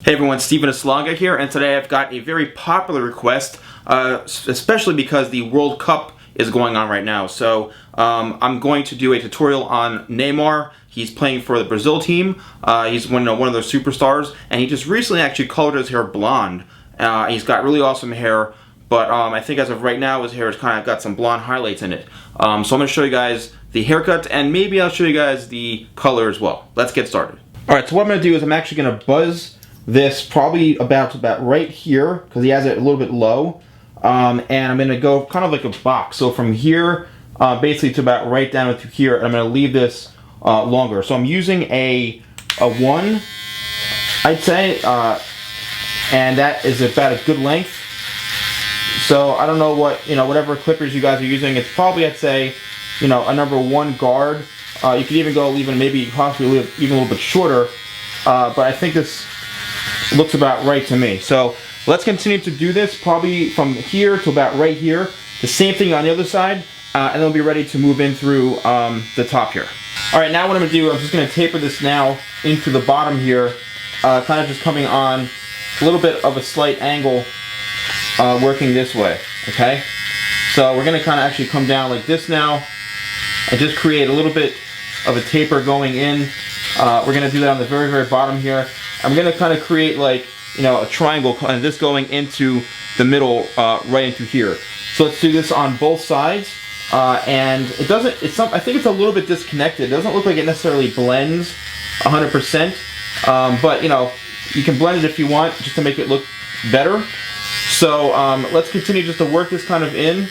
Hey everyone, Steven TheSalonGuy here, and today I've got a very popular request, especially because the World Cup is going on right now. So I'm going to do a tutorial on Neymar. He's playing for the Brazil team. He's one of their superstars, and he just recently actually colored his hair blonde. He's got really awesome hair, but I think as of right now his hair has kind of got some blonde highlights in it. So I'm going to show you guys the haircut, and maybe I'll show you guys the color as well. Let's get started. Alright, so what I'm going to do is I'm actually going to buzz this probably about right here, because he has it a little bit low, and I'm going to go kind of like a box. So from here basically to about right down to here, and I'm going to leave this longer. So I'm using a 1, I'd say, and that is about a good length. So I don't know what, whatever clippers you guys are using, it's probably, I'd say, a number 1 guard. You could even go maybe possibly even a little bit shorter, but I think this looks about right to me. So let's continue to do this probably from here to about right here. The same thing on the other side, and then we'll be ready to move in through the top here. Alright, now what I'm going to do, I'm just going to taper this now into the bottom here, kind of just coming on a little bit of a slight angle, working this way, okay? So we're going to kind of actually come down like this now, and just create a little bit of a taper going in. We're going to do that on the very, very bottom here. I'm going to kind of create like, a triangle, and this going into the middle, right into here. So let's do this on both sides. And I think it's a little bit disconnected. It doesn't look like it necessarily blends 100%. But, you can blend it if you want, just to make it look better. So let's continue just to work this kind of in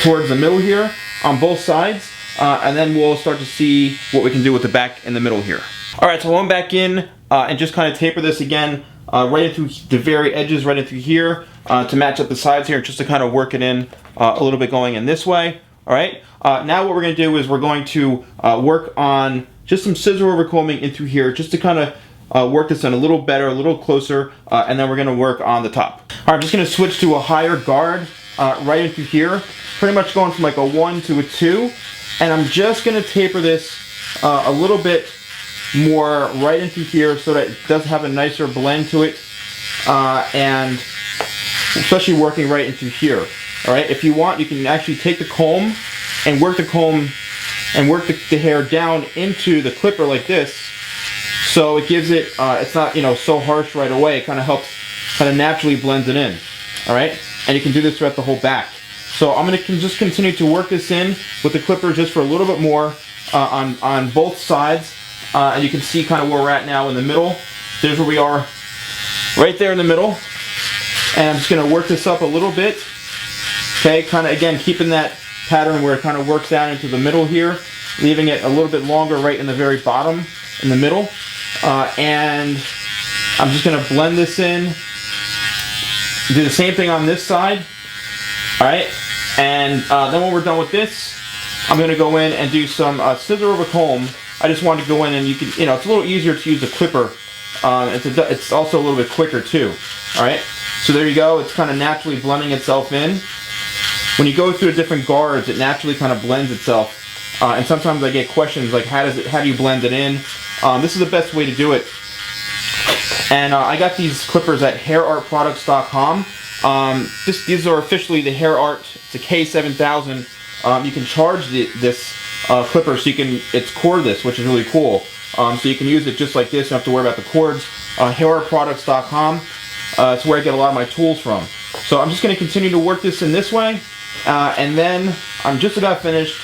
towards the middle here on both sides. And then we'll start to see what we can do with the back in the middle here. Alright, so I'm back in and just kind of taper this again right into the very edges, right into here, to match up the sides here, just to kind of work it in a little bit going in this way. Alright, now what we're going to do is we're going to work on just some scissor overcombing into here, just to kind of work this in a little better, a little closer, and then we're going to work on the top. Alright, I'm just going to switch to a higher guard right into here, pretty much going from like a 1 to a 2. And I'm just going to taper this a little bit more right into here so that it does have a nicer blend to it. And especially working right into here. Alright, if you want, you can actually take the comb and work the the hair down into the clipper like this. So it gives it, it's not, so harsh right away. It kind of helps, kind of naturally blends it in. Alright, and you can do this throughout the whole back. So I'm going to just continue to work this in with the clipper just for a little bit more on both sides. And you can see kind of where we're at now in the middle. There's where we are, right there in the middle. And I'm just going to work this up a little bit. Okay, kind of again keeping that pattern where it kind of works down into the middle here. Leaving it a little bit longer right in the very bottom in the middle. And I'm just going to blend this in. Do the same thing on this side. Alright, and then when we're done with this, I'm going to go in and do some scissor over comb. I just wanted to go in and you can, it's a little easier to use a clipper. It's also a little bit quicker too. Alright, so there you go. It's kind of naturally blending itself in. When you go through the different guards, it naturally kind of blends itself. And sometimes I get questions like, how do you blend it in? This is the best way to do it. And I got these clippers at hairartproducts.com. These are officially the Hair Art. It's a K7000. You can charge this clipper so it's cordless, which is really cool. So you can use it just like this. You don't have to worry about the cords. Hairartproducts.com. It's where I get a lot of my tools from. So I'm just going to continue to work this in this way, and then I'm just about finished.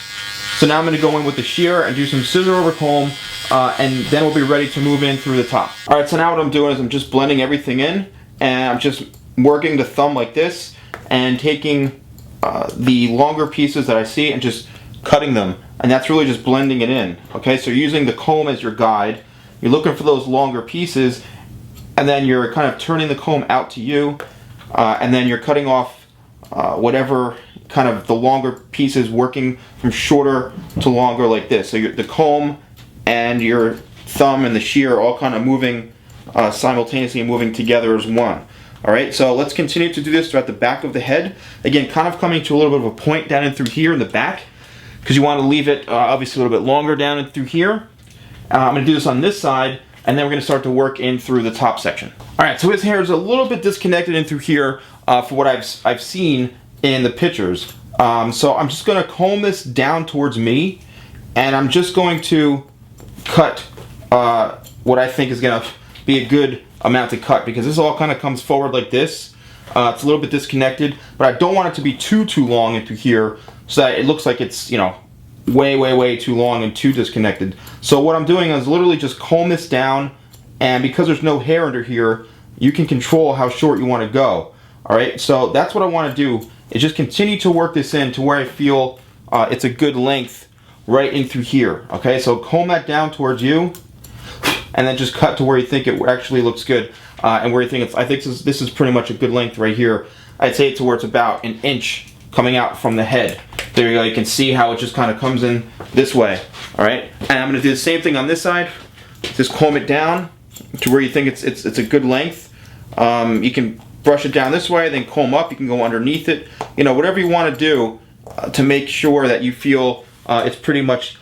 So now I'm going to go in with the shear and do some scissor over comb, and then we'll be ready to move in through the top. All right. So now what I'm doing is I'm just blending everything in, and I'm just working the thumb like this and taking the longer pieces that I see and just cutting them, and that's really just blending it in. Okay, so using the comb as your guide, you're looking for those longer pieces, and then you're kind of turning the comb out to you, and then you're cutting off whatever kind of the longer pieces, working from shorter to longer like this. So the comb and your thumb and the shear are all kind of moving simultaneously, moving together as one. Alright, so let's continue to do this throughout the back of the head. Again, kind of coming to a little bit of a point down in through here in the back, because you want to leave it obviously a little bit longer down in through here. I'm going to do this on this side, and then we're going to start to work in through the top section. All right, so his hair is a little bit disconnected in through here for what I've seen in the pictures. So I'm just going to comb this down towards me, and I'm just going to cut what I think is going to be a good amount to cut, because this all kind of comes forward like this. It's a little bit disconnected, but I don't want it to be too long into here so that it looks like it's, you know, way too long and too disconnected. So what I'm doing is literally just comb this down, and because there's no hair under here, you can control how short you want to go. All right, so that's what I want to do, is just continue to work this in to where I feel it's a good length right in through here. Okay, so comb that down towards you, and then just cut to where you think it actually looks good, and where you think it's. I think this is pretty much a good length right here. I'd say to where it's about an inch coming out from the head. There you go. You can see how it just kind of comes in this way. All right, and I'm going to do the same thing on this side. Just comb it down to where you think it's a good length. You can brush it down this way, then comb up. You can go underneath it. You know, whatever you want to do to make sure that you feel it's pretty much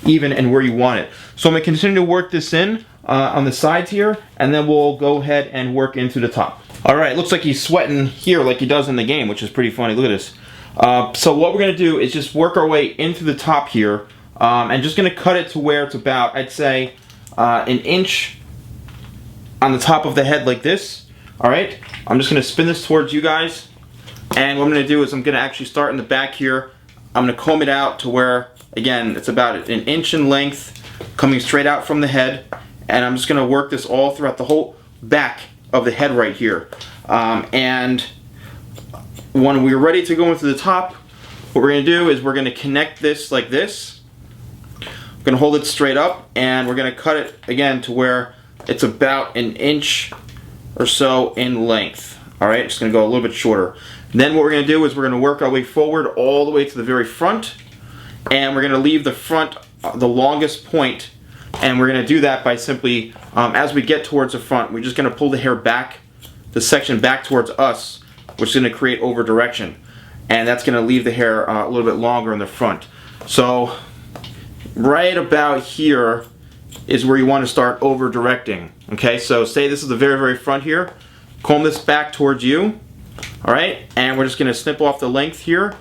even and where you want it. So I'm going to continue to work this in on the sides here, and then we'll go ahead and work into the top. All right, looks like he's sweating here like he does in the game, which is pretty funny. Look at this. So what we're going to do is just work our way into the top here, and just going to cut it to where it's about, I'd say, an inch on the top of the head like this. All right, I'm just going to spin this towards you guys, and what I'm going to do is I'm going to actually start in the back here. I'm going to comb it out to where, again, it's about an inch in length coming straight out from the head, and I'm just going to work this all throughout the whole back of the head right here. And when we're ready to go into the top, what we're going to do is we're going to connect this like this. We're going to hold it straight up, and we're going to cut it again to where it's about an inch or so in length. All right, just going to go a little bit shorter. Then what we're going to do is we're going to work our way forward all the way to the very front, and we're going to leave the front the longest point, and we're going to do that by simply, as we get towards the front, we're just going to pull the hair back, the section back towards us, which is going to create over direction, and that's going to leave the hair a little bit longer in the front. So right about here is where you want to start over directing. Okay, so say this is the very front here, comb this back towards you. All right, and we're just going to snip off the length here,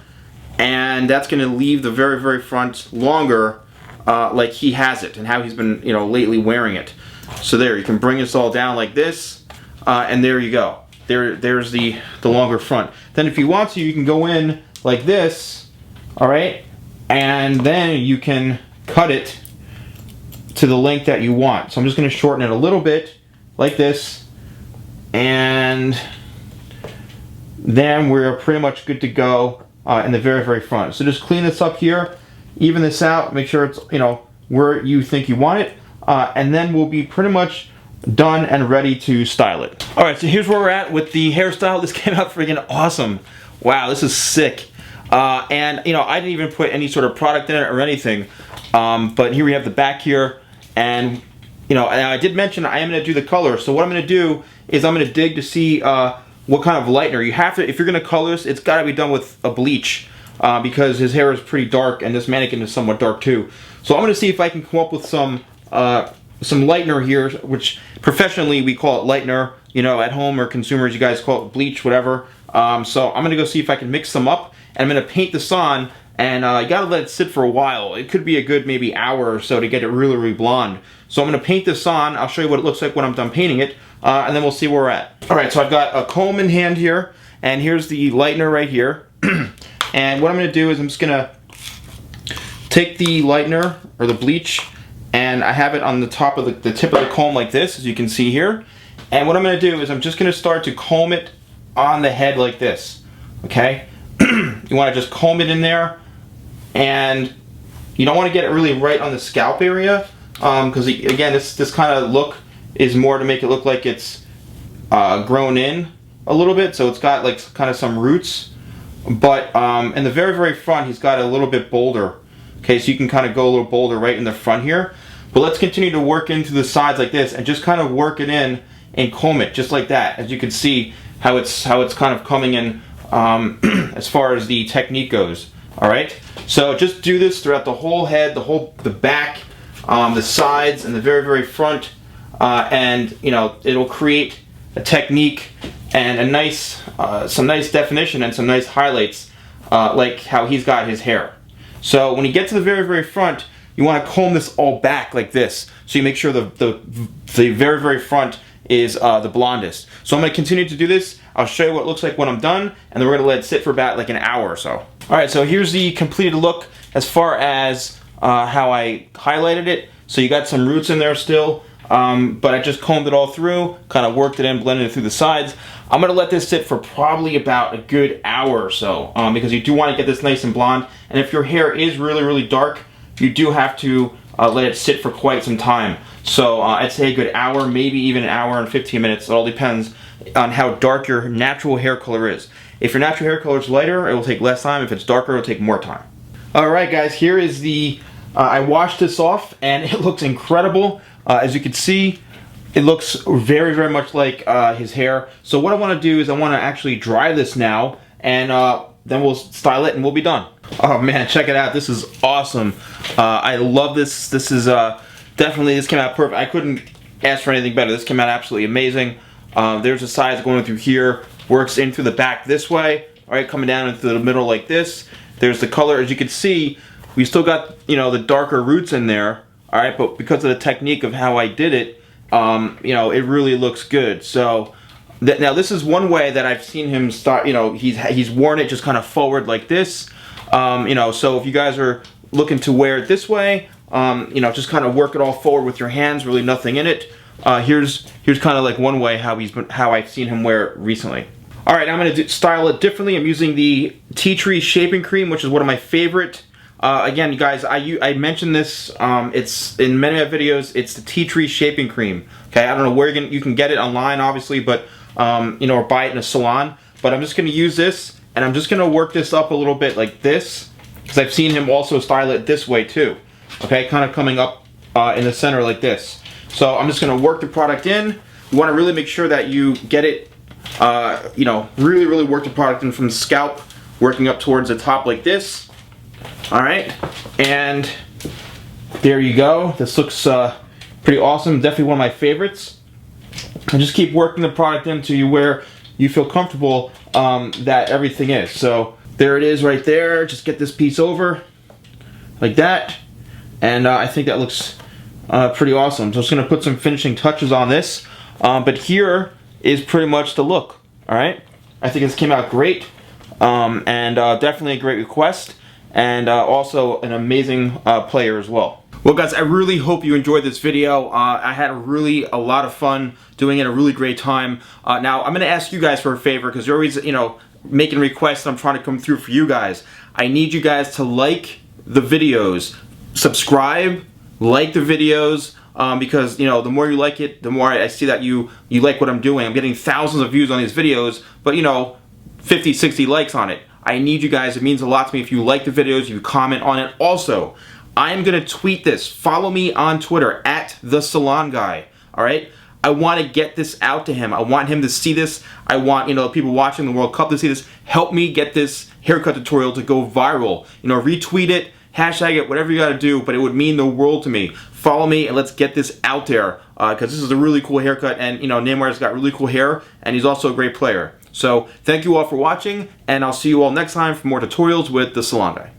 and that's going to leave the very front longer, like he has it and how he's been, you know, lately wearing it. So there, you can bring this all down like this, and there you go. There's the longer front. Then if you want to, you can go in like this, all right, and then you can cut it to the length that you want. So I'm just going to shorten it a little bit like this, and then we're pretty much good to go in the very front. So just clean this up here, even this out, make sure it's, you know, where you think you want it, and then we'll be pretty much done and ready to style it. All right, so here's where we're at with the hairstyle. This came out freaking awesome. Wow, this is sick. And you know, I didn't even put any sort of product in it or anything, but here we have the back here, and you know, and I did mention I am going to do the color. So what I'm going to do is I'm going to dig to see what kind of lightener you have to. If you're going to color this, it's got to be done with a bleach, because his hair is pretty dark and this mannequin is somewhat dark too. So I'm going to see if I can come up with some lightener here, which professionally we call it lightener. You know, at home or consumers, you guys call it bleach, whatever. So I'm going to go see if I can mix them up, and I'm going to paint this on. And you gotta let it sit for a while. It could be a good maybe hour or so to get it really blonde. So I'm gonna paint this on. I'll show you what it looks like when I'm done painting it, and then we'll see where we're at. All right, so I've got a comb in hand here, and here's the lightener right here. And what I'm gonna do is I'm just gonna take the lightener or the bleach, and I have it on the top of the tip of the comb like this, as you can see here. And what I'm gonna do is I'm just gonna start to comb it on the head like this. Okay, you want to just comb it in there. And you don't want to get it really right on the scalp area, because again, this kind of look is more to make it look like it's grown in a little bit, so it's got like kind of some roots. But in the very front, he's got a little bit bolder. Okay, so you can kind of go a little bolder right in the front here. But let's continue to work into the sides like this, and just kind of work it in and comb it just like that. As you can see how it's kind of coming in as far as the technique goes. All right, so just do this throughout the whole head, the back, the sides, and the very front, and you know, it'll create a technique and a nice, some nice definition and some nice highlights, like how he's got his hair. So when you get to the very, very front, you want to comb this all back like this, so you make sure the very, very front is the blondest. So I'm going to continue to do this. I'll show you what it looks like when I'm done, and then we're going to let it sit for about like an hour or so. Alright, so here's the completed look as far as how I highlighted it. So you got some roots in there still, but I just combed it all through, kind of worked it in, blended it through the sides. I'm going to let this sit for probably about a good hour or so, because you do want to get this nice and blonde, and if your hair is really, really dark, you do have to let it sit for quite some time. So I'd say a good hour, maybe even an hour and 15 minutes. It all depends on how dark your natural hair color is. If your natural hair color is lighter, it will take less time. If it's darker, it will take more time. Alright guys, here is the, I washed this off and it looks incredible. As you can see, it looks very, very much like his hair. So what I want to do is I want to actually dry this now, and then we'll style it and we'll be done. Oh man, check it out. This is awesome. I love this. This is definitely, this came out perfect. I couldn't ask for anything better. This came out absolutely amazing. There's the sides going through here, works in through the back this way, alright, coming down into the middle like this. There's the color. As you can see, we still got, you know, the darker roots in there, alright, but because of the technique of how I did it, you know, it really looks good. So now this is one way that I've seen him start, you know, he's worn it just kind of forward like this. You know, so if you guys are looking to wear it this way, you know, just kind of work it all forward with your hands, really nothing in it. Here's kind of like one way how I've seen him wear it recently. Alright, I'm going to style it differently. I'm using the Tea Tree Shaping Cream, which is one of my favorite. Again, you guys, I mentioned this, it's in many of my videos, it's the Tea Tree Shaping Cream. Okay, I don't know where you can get it online, obviously, but, you know, or buy it in a salon. But I'm just going to use this, and I'm just going to work this up a little bit like this, because I've seen him also style it this way too. Okay, kind of coming up in the center like this. So I'm just going to work the product in. You want to really make sure that you get it, you know, really, really work the product in from the scalp, working up towards the top like this. Alright, and there you go. This looks pretty awesome. Definitely one of my favorites. And just keep working the product into where you feel comfortable that everything is. So there it is right there. Just get this piece over like that. And I think that looks pretty awesome. So I'm just going to put some finishing touches on this. But here is pretty much the look. Alright, I think this came out great. And definitely a great request. And also an amazing player as well. Well guys, I really hope you enjoyed this video. I had a lot of fun doing it, a really great time. Now I'm going to ask you guys for a favor, because you're always, you know, making requests and I'm trying to come through for you guys. I need you guys to like the videos, subscribe, like the videos, because, you know, the more you like it, the more I see that you like what I'm doing. I'm getting thousands of views on these videos, but, you know, 50, 60 likes on it. I need you guys. It means a lot to me if you like the videos, you comment on it. Also, I am going to tweet this. Follow me on Twitter at TheSalonGuy. Alright? I want to get this out to him. I want him to see this. I want, you know, people watching the World Cup to see this. Help me get this haircut tutorial to go viral. You know, retweet it, hashtag it, whatever you got to do, but it would mean the world to me. Follow me and let's get this out there, because this is a really cool haircut, and, you know, Neymar's got really cool hair, and he's also a great player. So, thank you all for watching, and I'll see you all next time for more tutorials with The Salon Guy.